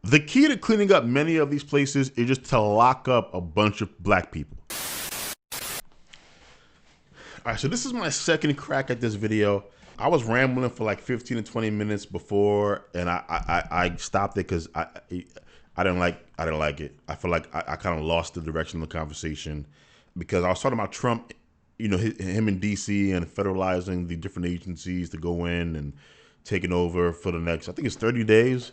The key to cleaning up many of these places is just to lock up a bunch of black people. All right, so this is my second crack at this video. I was rambling for like 15 to 20 minutes before, and I stopped it because I didn't like it. I feel like I kind of lost the direction of the conversation because I was talking about Trump, him in D.C. and federalizing the different agencies to go in and taking over for the next, I think it's 30 days.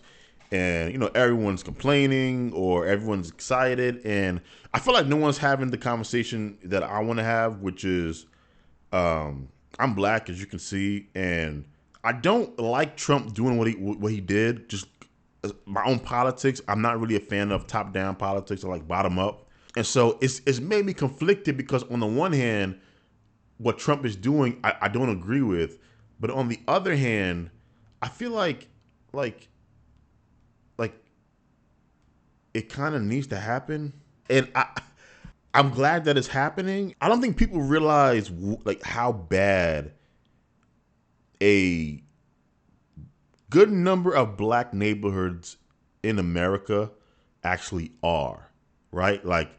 And, everyone's complaining or everyone's excited. And I feel like no one's having the conversation that I want to have, which is, I'm black, as you can see, and I don't like Trump doing what he did. Just my own politics. I'm not really a fan of top-down politics. I like bottom-up. And so it's made me conflicted because on the one hand, what Trump is doing, I don't agree with. But on the other hand, I feel like it kind of needs to happen. And I'm glad that it's happening. I don't think people realize how bad a good number of black neighborhoods in America actually are, right? Like,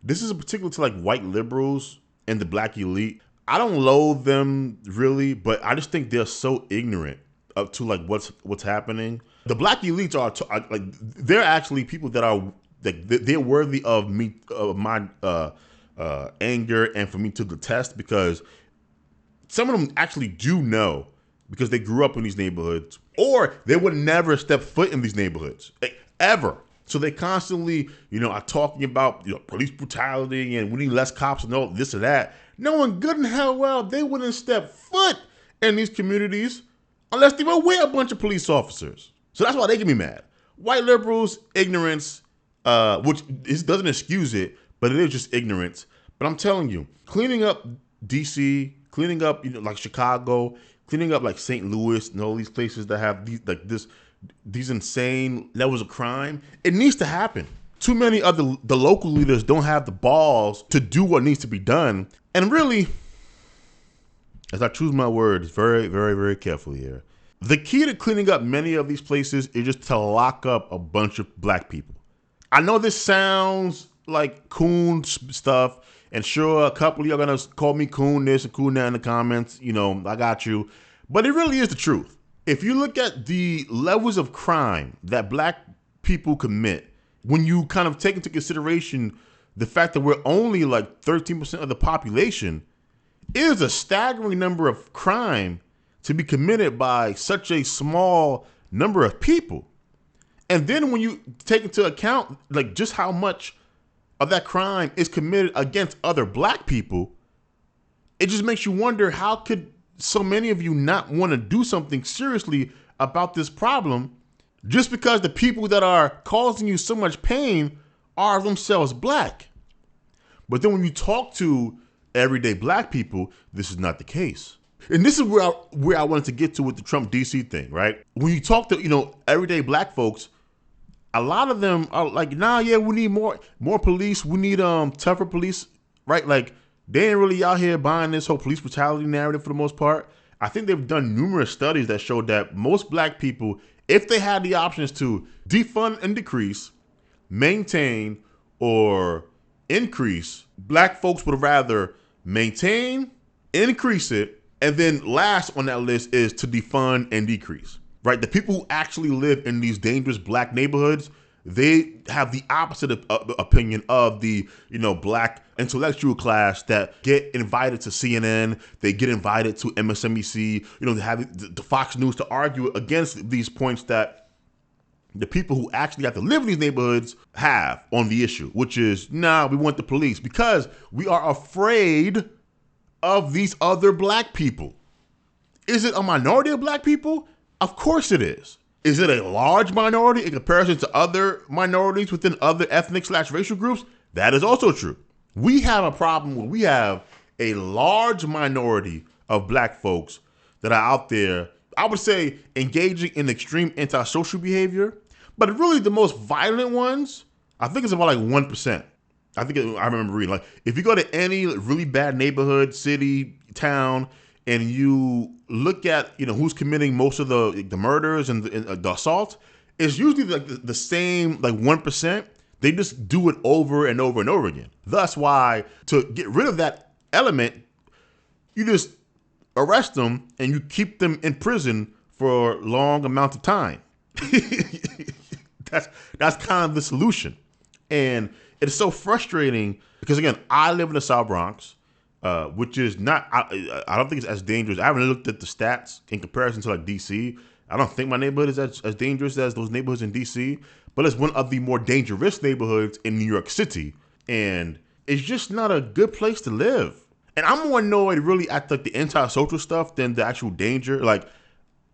this is particular to white liberals and the black elite. I don't loathe them really, but I just think they're so ignorant up to what's happening. The black elites are they're actually people that are they're worthy of me, of my anger, and for me to detest, because some of them actually do know because they grew up in these neighborhoods, or they would never step foot in these neighborhoods ever. So they constantly, are talking about police brutality and we need less cops and all this or that, knowing good and hell well they wouldn't step foot in these communities unless they were with a bunch of police officers. So that's why they get me mad. White liberals, ignorance, which doesn't excuse it, but it is just ignorance. But I'm telling you, cleaning up D.C., cleaning up Chicago, cleaning up St. Louis and all these places that have these insane levels of crime, it needs to happen. Too many of the local leaders don't have the balls to do what needs to be done. And really, as I choose my words very, very, very carefully here, the key to cleaning up many of these places is just to lock up a bunch of black people. I know this sounds like coon stuff, and sure, a couple of you are going to call me coon this and coon that in the comments. I got you. But it really is the truth. If you look at the levels of crime that black people commit, when you kind of take into consideration the fact that we're only 13% of the population, it is a staggering number of crime to be committed by such a small number of people. And then when you take into account just how much of that crime is committed against other black people, it just makes you wonder, how could so many of you not want to do something seriously about this problem just because the people that are causing you so much pain are themselves black? But then when you talk to everyday black people, this is not the case. And this is where I wanted to get to with the Trump DC thing, right? When you talk to, everyday black folks, a lot of them are like, nah, yeah, we need more police. We need tougher police, right? They ain't really out here buying this whole police brutality narrative for the most part. I think they've done numerous studies that show that most black people, if they had the options to defund and decrease, maintain, or increase, black folks would rather maintain, increase it, and then last on that list is to defund and decrease, right? The people who actually live in these dangerous black neighborhoods, they have the opposite opinion of the, black intellectual class that get invited to CNN, they get invited to MSNBC, they have the Fox News to argue against these points that the people who actually have to live in these neighborhoods have on the issue, which is, nah, we want the police because we are afraid of these other black people. Is it a minority of black people? Of course it is. Is it a large minority in comparison to other minorities within other ethnic/racial groups? That is also true. We have a problem where we have a large minority of black folks that are out there, I would say, engaging in extreme antisocial behavior. But really the most violent ones, I think it's about 1%. I remember reading, if you go to any really bad neighborhood, city, town, and you look at, who's committing most of the murders and the assaults, it's usually like the same like 1%. They just do it over and over and over again. Thus why to get rid of that element, you just arrest them and you keep them in prison for long amounts of time. that's kind of the solution. And it's so frustrating because, again, I live in the South Bronx, which is not, I don't think it's as dangerous. I haven't looked at the stats in comparison to like D.C. I don't think my neighborhood is as dangerous as those neighborhoods in D.C., but it's one of the more dangerous neighborhoods in New York City. And it's just not a good place to live. And I'm more annoyed really at like the antisocial stuff than the actual danger. Like,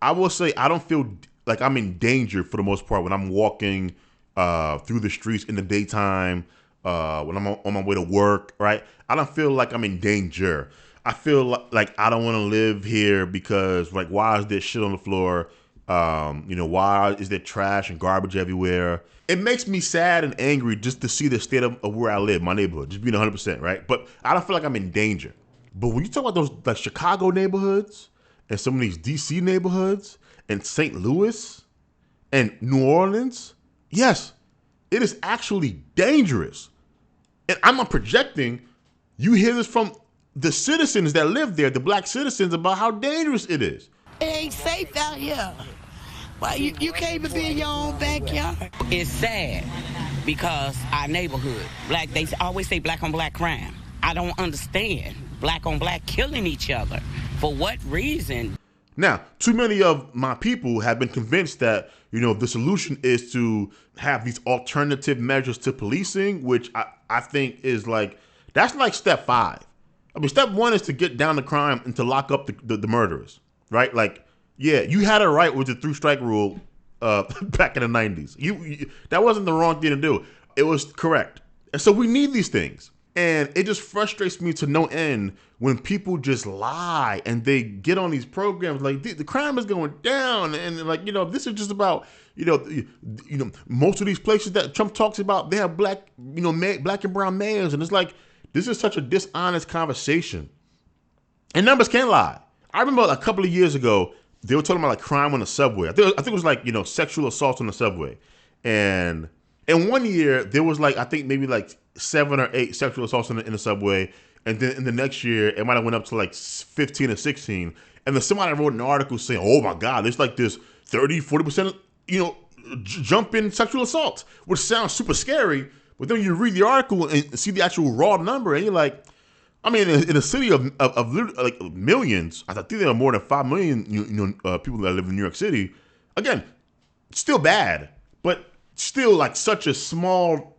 I will say I don't feel like I'm in danger for the most part when I'm walking through the streets in the daytime, when I'm on my way to work, right? I don't feel like I'm in danger. I feel like I don't want to live here because, like, why is there shit on the floor? Why is there trash and garbage everywhere? It makes me sad and angry just to see the state of where I live, my neighborhood, just being 100%, right? But I don't feel like I'm in danger. But when you talk about those like Chicago neighborhoods and some of these DC neighborhoods and St. Louis and New Orleans, yes, it is actually dangerous. And I'm not projecting. You hear this from the citizens that live there, the black citizens, about how dangerous it is. It ain't safe out here. Why you can't even be in your own backyard? It's sad because our neighborhood, they always say black on black crime. I don't understand. Black on black killing each other. For what reason? Now, too many of my people have been convinced that, the solution is to have these alternative measures to policing, which I think is like, that's like step 5. I mean, step 1 is to get down the crime and to lock up the murderers, right? Like, yeah, you had it right with the 3-strike rule back in the 90s. You that wasn't the wrong thing to do. It was correct. And so we need these things. And it just frustrates me to no end when people just lie and they get on these programs like the crime is going down and like, this is just about, most of these places that Trump talks about, they have black and brown mayors. And it's like, this is such a dishonest conversation. And numbers can't lie. I remember a couple of years ago, they were talking about like crime on the subway. I think it was like, sexual assaults on the subway. And in one year, there was like, I think maybe like 7 or 8 sexual assaults in the subway. And then in the next year, it might have went up to like 15 or 16. And then somebody wrote an article saying, oh my God, there's like this 30, 40%, jump in sexual assaults, which sounds super scary. But then you read the article and see the actual raw number and you're like, I mean, in a city of like millions, I think there are more than 5 million people that live in New York City. Again, still bad, but still like such a small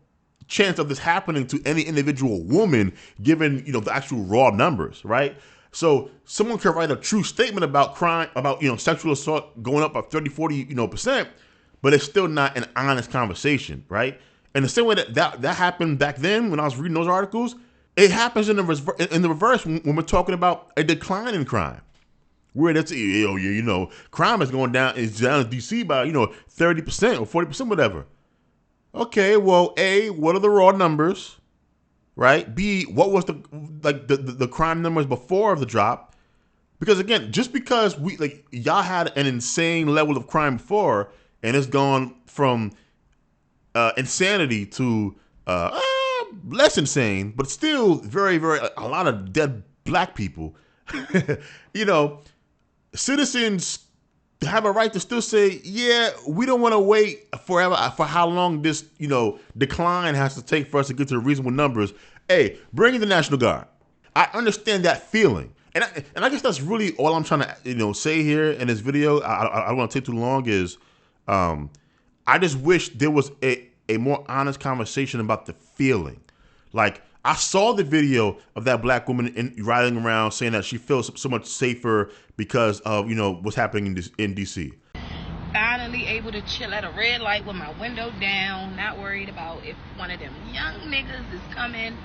chance of this happening to any individual woman, given the actual raw numbers, right? So someone could write a true statement about crime, about sexual assault going up by 30, 40% but it's still not an honest conversation, right? And the same way that happened back then when I was reading those articles, it happens in the reverse when we're talking about a decline in crime, where that's crime is going down. It's down in D.C. by 30% or 40%, whatever. Okay, well, A, what are the raw numbers, right? B, what was the crime numbers before the drop? Because again, just because y'all had an insane level of crime before, and it's gone from insanity to less insane, but still very, very a lot of dead black people. Citizens have a right to still say, yeah, we don't want to wait forever for how long this decline has to take for us to get to reasonable numbers. Hey, bring in the National Guard. I understand that feeling. And I guess that's really all I'm trying to say here in this video. I don't want to take too long. Is I just wish there was a more honest conversation about the feeling. Like, I saw the video of that black woman riding around saying that she feels so much safer because of what's happening in D.C. Finally able to chill at a red light with my window down, not worried about if one of them young niggas is coming.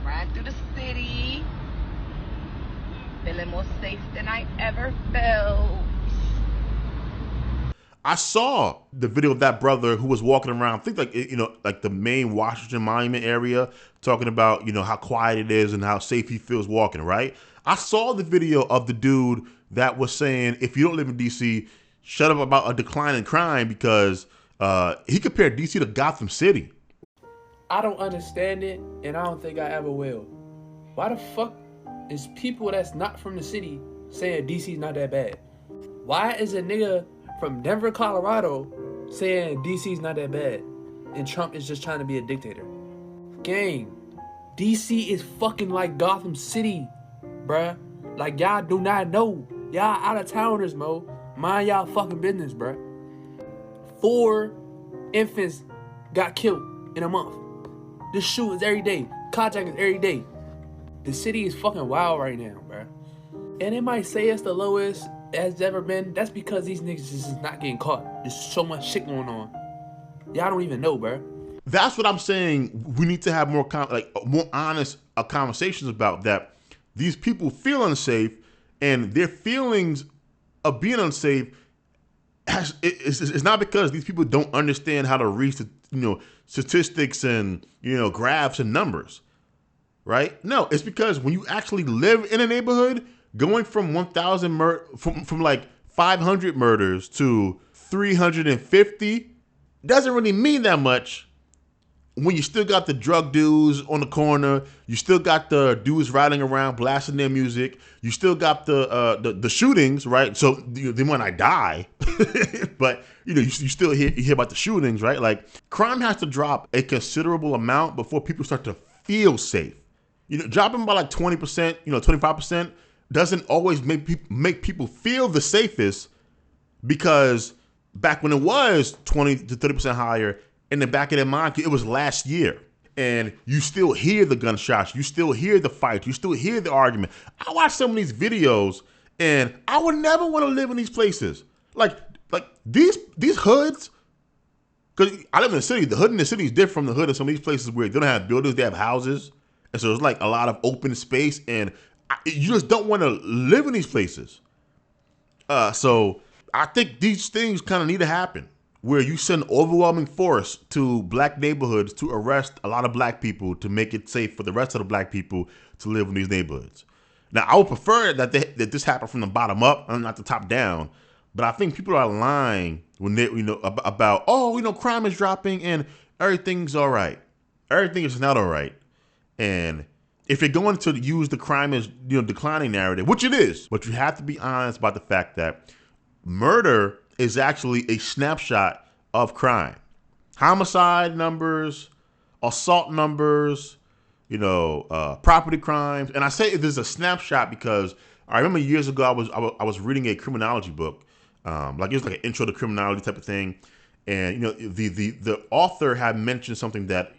Ride through the city, feeling more safe than I ever felt. I saw the video of that brother who was walking around, I think like the main Washington Monument area, talking about, how quiet it is and how safe he feels walking, right? I saw the video of the dude that was saying, if you don't live in D.C., shut up about a decline in crime because he compared DC to Gotham City. I don't understand it, and I don't think I ever will. Why the fuck is people that's not from the city saying DC's not that bad? Why is a nigga from Denver, Colorado saying DC's not that bad and Trump is just trying to be a dictator? Gang, DC is fucking like Gotham City, bruh. Like, y'all do not know. Y'all out of towners, mo. Mind y'all fucking business, bruh. 4 infants got killed in a month. This shootings every day. Carjackings every day. The city is fucking wild right now, bruh. And it might say it's the lowest it's ever been. That's because these niggas is not getting caught. There's so much shit going on. Y'all don't even know, bruh. That's what I'm saying. We need to have more more honest conversations about that. These people feel unsafe, and their feelings of being unsafe it's not because these people don't understand how to read statistics and graphs and numbers, right? No, it's because when you actually live in a neighborhood, going from 1,000 from like 500 murders to 350 doesn't really mean that much. When you still got the drug dudes on the corner, you still got the dudes riding around blasting their music, you still got the shootings, right? So they might not die, but you still hear about the shootings, right? Like, crime has to drop a considerable amount before people start to feel safe. Dropping by like 20%, 25% doesn't always make people feel the safest, because back when it was 20 to 30% higher, in the back of their mind, it was last year. And you still hear the gunshots. You still hear the fights. You still hear the argument. I watch some of these videos, and I would never want to live in these places. Like these hoods, because I live in the city. The hood in the city is different from the hood in some of these places where they don't have buildings, they have houses. And so it's like a lot of open space, and you just don't want to live in these places. So I think these things kind of need to happen, where you send overwhelming force to black neighborhoods to arrest a lot of black people to make it safe for the rest of the black people to live in these neighborhoods. Now, I would prefer that this happen from the bottom up and not the top down, but I think people are lying when they about crime is dropping and everything's all right. Everything is not all right. And if you're going to use the crime as declining narrative, which it is, but you have to be honest about the fact that murder is actually a snapshot of crime. Homicide numbers, assault numbers, property crimes. And I say this is a snapshot because I remember years ago I was reading a criminology book, it was like an intro to criminology type of thing. And the author had mentioned something that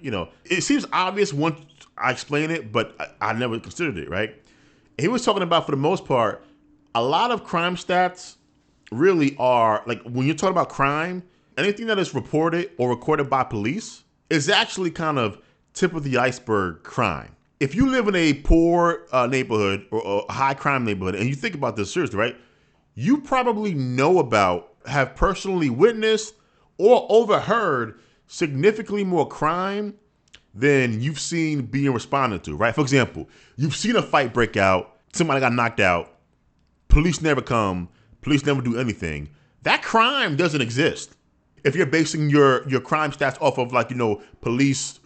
it seems obvious once I explain it, but I never considered it. Right? He was talking about, for the most part, a lot of crime stats really are, like, when you're talking about crime, anything that is reported or recorded by police is actually kind of tip of the iceberg crime. If you live in a poor neighborhood or a high crime neighborhood, and you think about this seriously, right? You probably have personally witnessed or overheard significantly more crime than you've seen being responded to, right? For example, you've seen a fight break out, somebody got knocked out, police never come, police never do anything. That crime doesn't exist. If you're basing your crime stats off of police,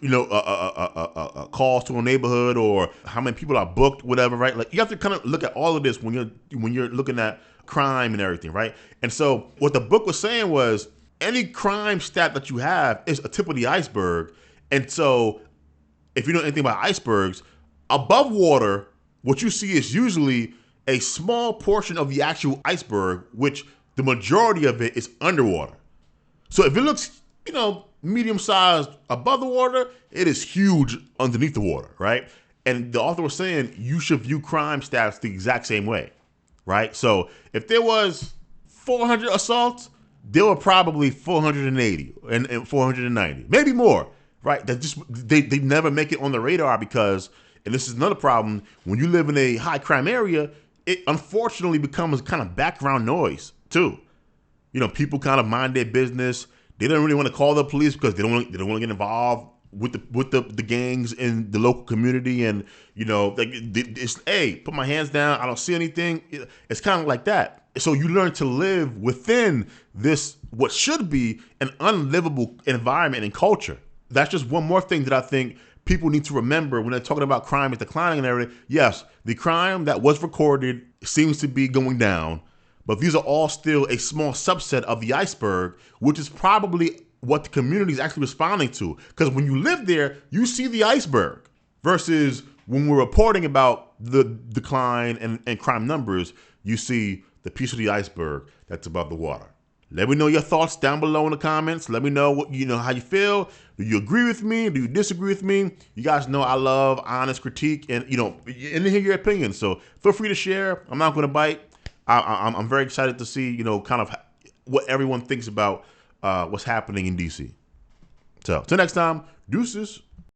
calls to a neighborhood or how many people are booked, whatever, right? Like, you have to kind of look at all of this when you're looking at crime and everything, right? And so what the book was saying was, any crime stat that you have is a tip of the iceberg. And so if you know anything about icebergs, above water, what you see is usually a small portion of the actual iceberg, which the majority of it is underwater. So if it looks, medium-sized above the water, it is huge underneath the water, right? And the author was saying you should view crime stats the exact same way, right? So if there was 400 assaults, there were probably 480 and 490, maybe more, right? That just they never make it on the radar because, and this is another problem, when you live in a high crime area, it unfortunately becomes kind of background noise too. People kind of mind their business. They don't really want to call the police because they don't want to get involved with the gangs in the local community. And it's, hey, put my hands down. I don't see anything. It's kind of like that. So you learn to live within this, what should be an unlivable environment and culture. That's just one more thing that I think people need to remember when they're talking about crime is declining and everything. Yes, the crime that was recorded seems to be going down, but these are all still a small subset of the iceberg, which is probably what the community is actually responding to. Because when you live there, you see the iceberg, versus when we're reporting about the decline and crime numbers, you see the piece of the iceberg that's above the water. Let me know your thoughts down below in the comments. Let me know what how you feel. Do you agree with me? Do you disagree with me? You guys know I love honest critique and and to hear your opinion. So feel free to share. I'm not going to bite. I'm very excited to see kind of what everyone thinks about what's happening in DC. So till next time, deuces.